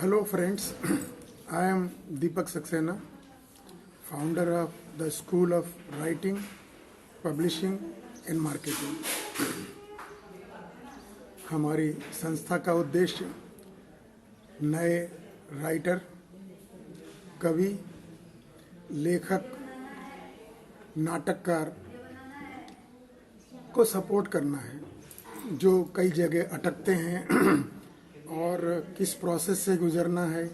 Hello friends, I am Deepak Saxena, founder of the School of Writing, Publishing and Marketing. हमारी संस्था का उद्देश्य नए राइटर, कवि, लेखक, नाटककार को सपोर्ट करना है जो कई जगह अटकते हैं और किस प्रोसेस से गुजरना है,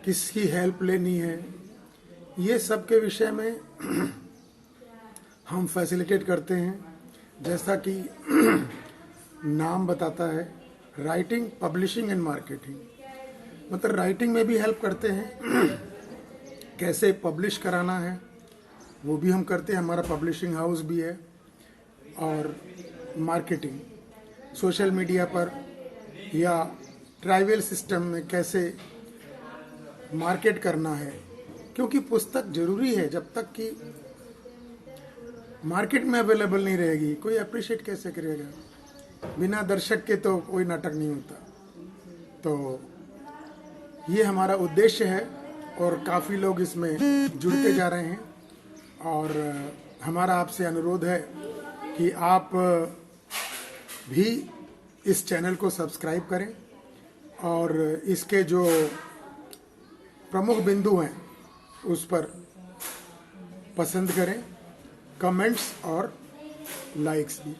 किसकी हेल्प लेनी है, ये सब के विषय में हम फैसिलिटेट करते हैं। जैसा कि नाम बताता है, राइटिंग, पब्लिशिंग एंड मार्केटिंग, मतलब राइटिंग में भी हेल्प करते हैं, कैसे पब्लिश कराना है वो भी हम करते हैं, हमारा पब्लिशिंग हाउस भी है। और मार्केटिंग, सोशल मीडिया पर या ट्राइवल सिस्टम में कैसे मार्केट करना है, क्योंकि पुस्तक जरूरी है। जब तक कि मार्केट में अवेलेबल नहीं रहेगी, कोई अप्रिशिएट कैसे करेगा? बिना दर्शक के तो कोई नाटक नहीं होता। तो ये हमारा उद्देश्य है और काफ़ी लोग इसमें जुड़ते जा रहे हैं। और हमारा आपसे अनुरोध है कि आप भी इस चैनल को सब्सक्राइब करें और इसके जो प्रमुख बिंदु हैं उस पर पसंद करें, कमेंट्स और लाइक्स भी।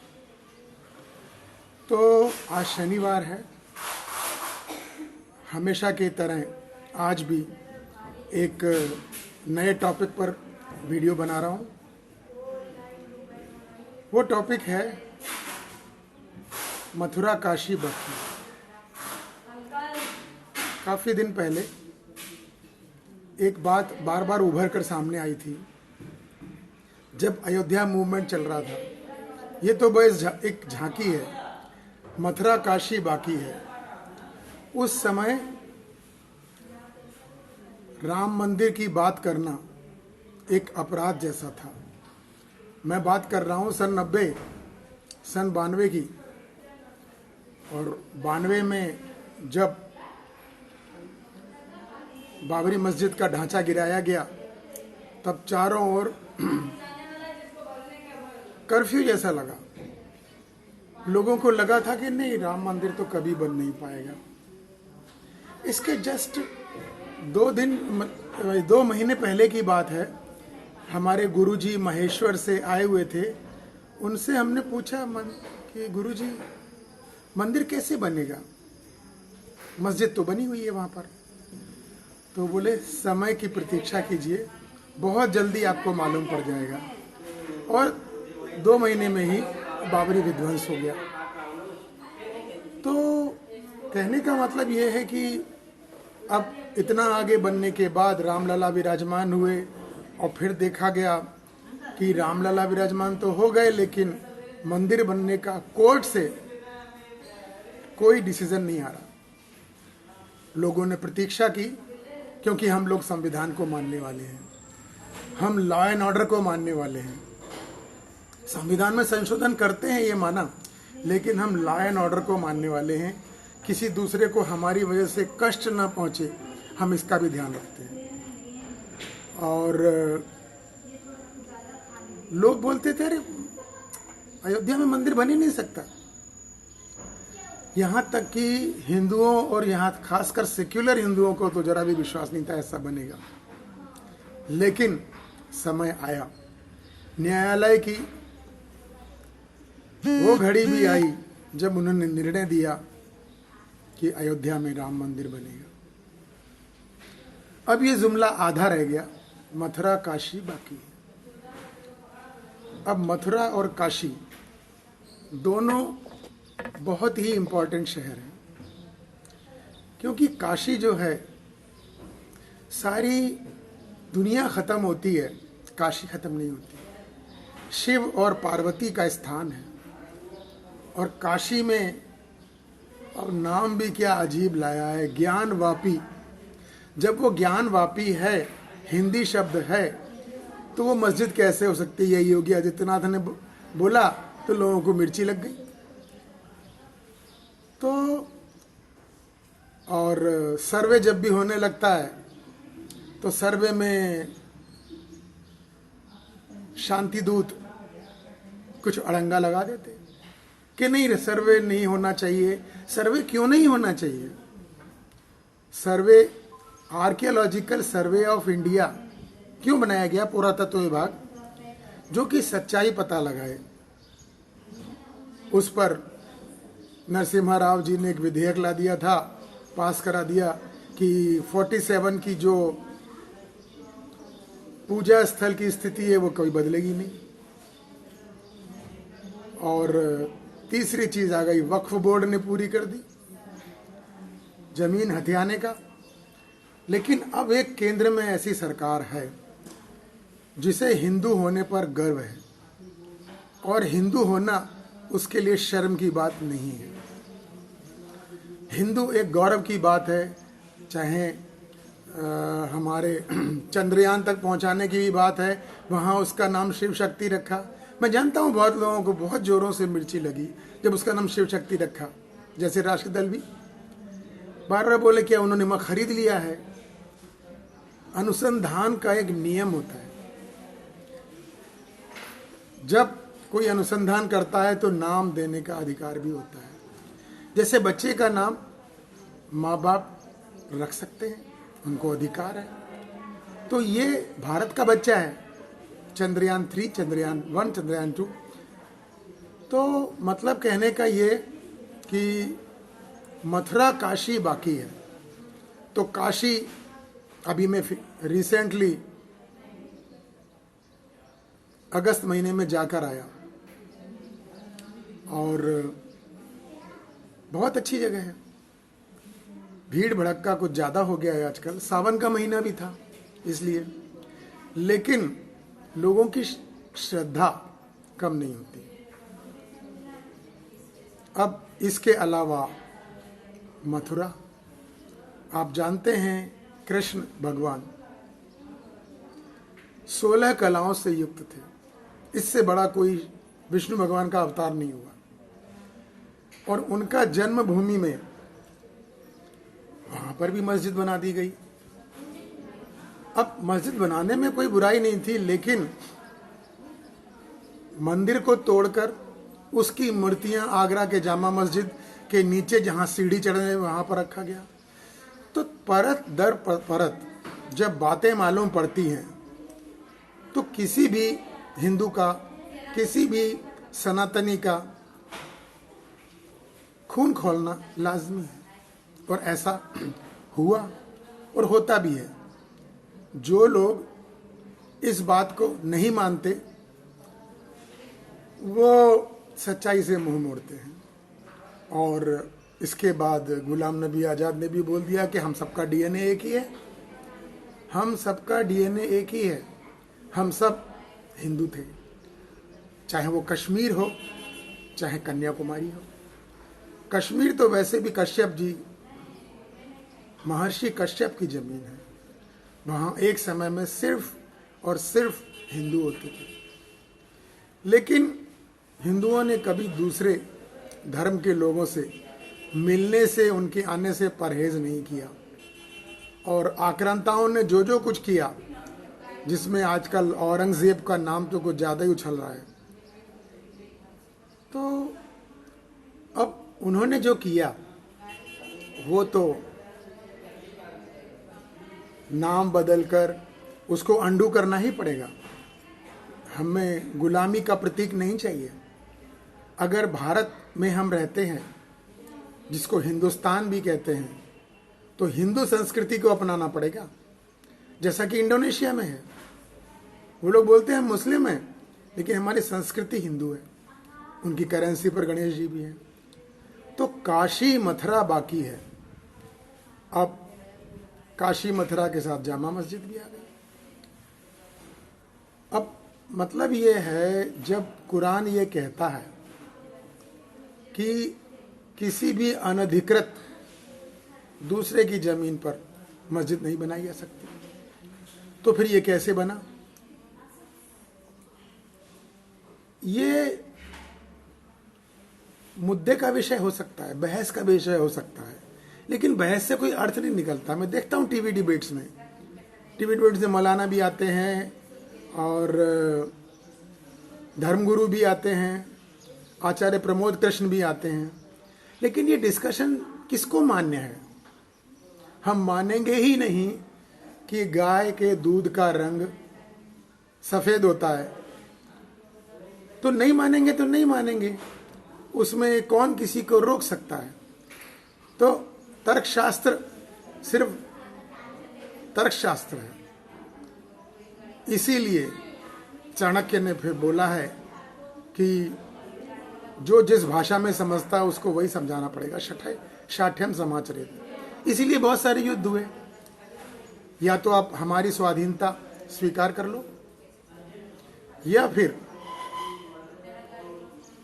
तो आज शनिवार है, हमेशा की तरह आज भी एक नए टॉपिक पर वीडियो बना रहा हूँ। वो टॉपिक है मथुरा काशी बरफी। काफ़ी दिन पहले एक बात बार बार उभर कर सामने आई थी, जब अयोध्या मूवमेंट चल रहा था। ये तो बस एक झांकी है, मथुरा काशी बाकी है। उस समय राम मंदिर की बात करना एक अपराध जैसा था। मैं बात कर रहा हूँ सन 92 की। और 92 में जब बाबरी मस्जिद का ढांचा गिराया गया, तब चारों ओर कर्फ्यू जैसा लगा। लोगों को लगा था कि नहीं, राम मंदिर तो कभी बन नहीं पाएगा। इसके जस्ट 2 महीने पहले की बात है। हमारे गुरुजी महेश्वर से आए हुए थे। उनसे हमने पूछा कि गुरुजी, मंदिर कैसे बनेगा? मस्जिद तो बनी हुई है वहाँ पर। तो बोले, समय की प्रतीक्षा कीजिए, बहुत जल्दी आपको मालूम पड़ जाएगा। और 2 महीने में ही बाबरी विध्वंस हो गया। तो कहने का मतलब ये है कि अब इतना आगे बनने के बाद रामलला विराजमान हुए और फिर देखा गया कि रामलला विराजमान तो हो गए, लेकिन मंदिर बनने का कोर्ट से कोई डिसीजन नहीं आ रहा। लोगों ने प्रतीक्षा की, क्योंकि हम लोग संविधान को मानने वाले हैं, हम लॉ एंड ऑर्डर को मानने वाले हैं। संविधान में संशोधन करते हैं ये माना, लेकिन हम लॉ एंड ऑर्डर को मानने वाले हैं। किसी दूसरे को हमारी वजह से कष्ट न पहुंचे, हम इसका भी ध्यान रखते हैं। और लोग बोलते थे, अरे अयोध्या में मंदिर बन ही नहीं सकता। यहाँ तक कि हिंदुओं और यहाँ खासकर सेक्युलर हिंदुओं को तो जरा भी विश्वास नहीं था ऐसा बनेगा। लेकिन समय आया, न्यायालय की वो घड़ी भी आई जब उन्होंने निर्णय दिया कि अयोध्या में राम मंदिर बनेगा। अब ये जुमला आधा रह गया, मथुरा काशी बाकी है। अब मथुरा और काशी दोनों बहुत ही इंपॉर्टेंट शहर हैं, क्योंकि काशी जो है, सारी दुनिया खत्म होती है, काशी खत्म नहीं होती। शिव और पार्वती का स्थान है। और काशी में अब नाम भी क्या अजीब लाया है, ज्ञान वापी। जब वो ज्ञान वापी है, हिंदी शब्द है, तो वो मस्जिद कैसे हो सकती है? यही योगी आदित्यनाथ ने बोला तो लोगों को मिर्ची लग गई। तो और सर्वे जब भी होने लगता है तो सर्वे में शांति दूत कुछ अड़ंगा लगा देते कि नहीं, सर्वे नहीं होना चाहिए। सर्वे क्यों नहीं होना चाहिए? सर्वे, आर्कियोलॉजिकल सर्वे ऑफ इंडिया क्यों बनाया गया? पुरातत्व विभाग, जो कि सच्चाई पता लगाए। उस पर नरसिम्हा राव जी ने एक विधेयक ला दिया था, पास करा दिया कि 47 की जो पूजा स्थल की स्थिति है वो कभी बदलेगी नहीं। और तीसरी चीज आ गई, वक्फ बोर्ड ने पूरी कर दी जमीन हथियाने का। लेकिन अब एक केंद्र में ऐसी सरकार है जिसे हिंदू होने पर गर्व है, और हिंदू होना उसके लिए शर्म की बात नहीं है। हिंदू एक गौरव की बात है। चाहे हमारे चंद्रयान तक पहुंचाने की भी बात है, वहां उसका नाम शिव शक्ति रखा। मैं जानता हूं बहुत लोगों को बहुत जोरों से मिर्ची लगी जब उसका नाम शिव शक्ति रखा। जैसे राष्ट्रीय दल भी बार बार बोले क्या उन्होंने मत खरीद लिया है। अनुसंधान का एक नियम होता है, जब कोई अनुसंधान करता है तो नाम देने का अधिकार भी होता है। जैसे बच्चे का नाम माँ बाप रख सकते हैं, उनको अधिकार है। तो ये भारत का बच्चा है, चंद्रयान 3, चंद्रयान 1, चंद्रयान 2। तो मतलब कहने का ये कि मथुरा काशी बाकी है। तो काशी अभी मैं रिसेंटली अगस्त महीने में जाकर आया, और बहुत अच्छी जगह है। भीड़ भड़क्का कुछ ज़्यादा हो गया है आजकल, सावन का महीना भी था इसलिए, लेकिन लोगों की श्रद्धा कम नहीं होती। अब इसके अलावा मथुरा, आप जानते हैं कृष्ण भगवान 16 कलाओं से युक्त थे। इससे बड़ा कोई विष्णु भगवान का अवतार नहीं हुआ। और उनका जन्मभूमि में वहां पर भी मस्जिद बना दी गई। अब मस्जिद बनाने में कोई बुराई नहीं थी, लेकिन मंदिर को तोड़कर उसकी मूर्तियां आगरा के जामा मस्जिद के नीचे जहां सीढ़ी चढ़ने वहां पर रखा गया। तो परत दर परत जब बातें मालूम पड़ती हैं तो किसी भी हिंदू का, किसी भी सनातनी का खून खोलना लाजमी है। और ऐसा हुआ और होता भी है। जो लोग इस बात को नहीं मानते वो सच्चाई से मुंह मोड़ते हैं। और इसके बाद गुलाम नबी आज़ाद ने भी बोल दिया कि हम सबका डीएनए एक ही है, हम सबका डीएनए एक ही है, हम सब हिंदू थे। चाहे वो कश्मीर हो, चाहे कन्याकुमारी हो। कश्मीर तो वैसे भी कश्यप जी, महर्षि कश्यप की जमीन है। वहाँ एक समय में सिर्फ और सिर्फ हिंदू होते थे। लेकिन हिंदुओं ने कभी दूसरे धर्म के लोगों से मिलने से, उनके आने से परहेज नहीं किया। और आक्रांताओं ने जो जो कुछ किया, जिसमें आजकल औरंगजेब का नाम तो कुछ ज़्यादा ही उछल रहा है, तो अब उन्होंने जो किया वो तो नाम बदलकर उसको अंडू करना ही पड़ेगा। हमें गुलामी का प्रतीक नहीं चाहिए। अगर भारत में हम रहते हैं, जिसको हिंदुस्तान भी कहते हैं, तो हिंदू संस्कृति को अपनाना पड़ेगा। जैसा कि इंडोनेशिया में है, वो लोग बोलते हैं मुस्लिम है, लेकिन हमारी संस्कृति हिंदू है। उनकी करेंसी पर गणेश जी भी हैं। तो काशी मथुरा बाकी है। अब काशी मथुरा के साथ जामा मस्जिद भी आ गई। अब मतलब ये है, जब कुरान ये कहता है कि किसी भी अनधिकृत दूसरे की जमीन पर मस्जिद नहीं बनाई जा सकती, तो फिर ये कैसे बना? ये मुद्दे का विषय हो सकता है, बहस का विषय हो सकता है, लेकिन बहस से कोई अर्थ नहीं निकलता। मैं देखता हूँ टीवी डिबेट्स में मौलाना भी आते हैं और धर्मगुरु भी आते हैं, आचार्य प्रमोद कृष्ण भी आते हैं, लेकिन ये डिस्कशन किसको मान्य है? हम मानेंगे ही नहीं कि गाय के दूध का रंग सफेद होता है, तो नहीं मानेंगे तो नहीं मानेंगे, उसमें कौन किसी को रोक सकता है? तो तर्कशास्त्र सिर्फ तर्कशास्त्र है। इसीलिए चाणक्य ने फिर बोला है कि जो जिस भाषा में समझता है उसको वही समझाना पड़ेगा। शाठ्यम समाचरेत। इसीलिए बहुत सारे युद्ध हुए। या तो आप हमारी स्वाधीनता स्वीकार कर लो या फिर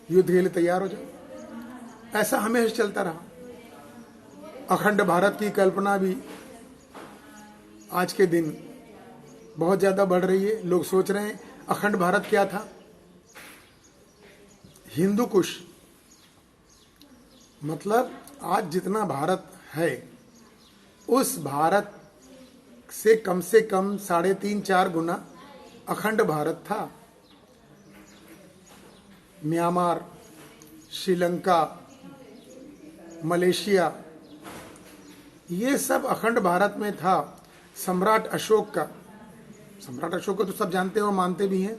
युद्ध के लिए तैयार हो जाओ। ऐसा हमेशा चलता रहा। अखंड भारत की कल्पना भी आज के दिन बहुत ज्यादा बढ़ रही है। लोग सोच रहे हैं अखंड भारत क्या था? हिंदू कुश। मतलब आज जितना भारत है उस भारत से कम 3.5-4 गुना अखंड भारत था। म्यांमार, श्रीलंका, मलेशिया, ये सब अखंड भारत में था। सम्राट अशोक को तो सब जानते हो, मानते भी हैं।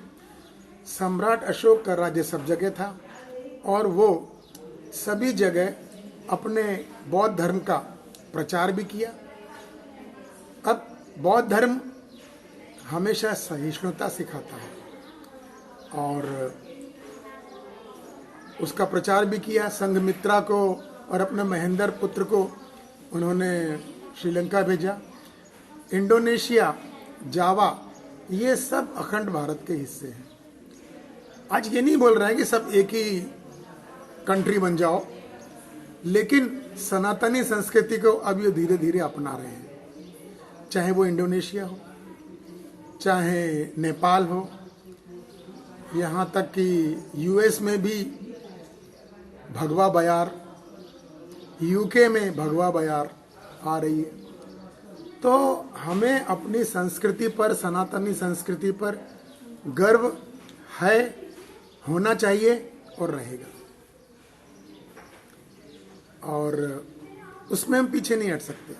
सम्राट अशोक का राज्य सब जगह था और वो सभी जगह अपने बौद्ध धर्म का प्रचार भी किया। अब बौद्ध धर्म हमेशा सहिष्णुता सिखाता है और उसका प्रचार भी किया। संघमित्रा को और अपने महेंद्र पुत्र को उन्होंने श्रीलंका भेजा। इंडोनेशिया, जावा, ये सब अखंड भारत के हिस्से हैं। आज ये नहीं बोल रहे हैं कि सब एक ही कंट्री बन जाओ, लेकिन सनातनी संस्कृति को अब ये धीरे धीरे अपना रहे हैं। चाहे वो इंडोनेशिया हो, चाहे नेपाल हो, यहाँ तक कि यूएस में भी भगवा बयार, यूके में भगवा बयार आ रही है। तो हमें अपनी संस्कृति पर, सनातनी संस्कृति पर गर्व है, होना चाहिए और रहेगा, और उसमें हम पीछे नहीं हट सकते।